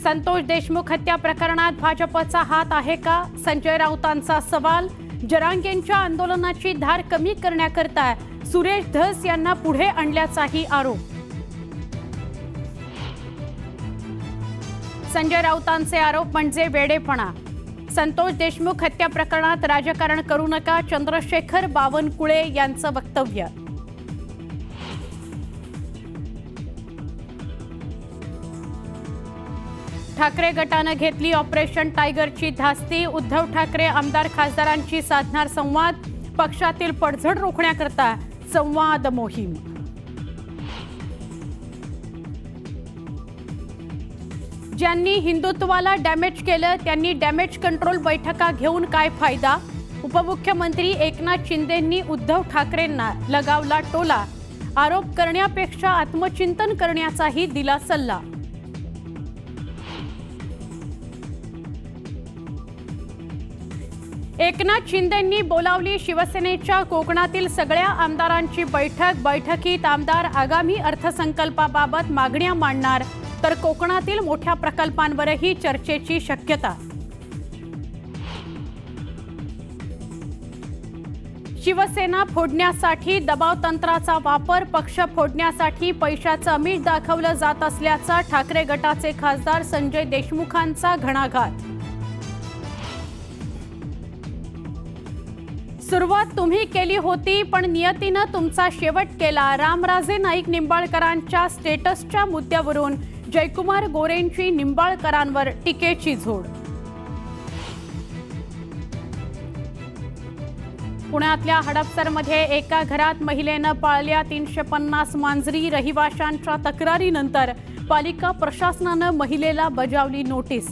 संतोष देशमुख हत्या प्रकरणात भाजपचा हात आहे का? संजय राऊतांचा सवाल. जरांगेंच्या आंदोलनाची धार कमी करण्याकरता सुरेश धस यांना पुढे आणल्याचाही आरोप. संजय राऊतांचे आरोप म्हणजे वेडेपणा. संतोष देशमुख हत्या प्रकरणात राजकारण करू नका, चंद्रशेखर बावनकुळे यांचं वक्तव्य. ठाकरे गटानं घेतली ऑपरेशन टायगरची धास्ती. उद्धव ठाकरे आमदार खासदारांची साधणार संवाद. पक्षातील पडझड रोखण्याकरता संवाद मोहीम. ज्यांनी हिंदुत्वाला डॅमेज केलं त्यांनी डॅमेज कंट्रोल बैठका घेऊन काय फायदा? उपमुख्यमंत्री एकनाथ शिंदेंनी उद्धव ठाकरेंना लगावला टोला. आरोप करण्यापेक्षा आत्मचिंतन करण्याचाही दिला सल्ला. एकनाथ शिंदेंनी बोलावली शिवसेनेच्या कोकणातील सगळ्या आमदारांची बैठक. बैठकीत आमदार आगामी अर्थसंकल्पाबाबत मागण्या मांडणार, तर कोकणातील मोठ्या प्रकल्पांवरही चर्चेची शक्यता. शिवसेना फोडण्यासाठी दबाव तंत्राचा वापर. पक्ष फोडण्यासाठी पैशाचं आमिष दाखवलं जात असल्याचा ठाकरे गटाचे खासदार संजय देशमुखांचा घणाघात. सुरुवात तुम्ही केली होती पण नियतीनं तुमचा शेवट केला. रामराजे नाईक निंबाळकरांच्या स्टेटसच्या मुद्द्यावरून जयकुमार गोरेंची निंबाळकरांवर टीकेची झोड. पुण्यातल्या हडपसरमध्ये एका घरात महिलेनं पाळल्या 350 मांजरी. रहिवाशांच्या तक्रारीनंतर पालिका प्रशासनानं महिलेला बजावली नोटीस.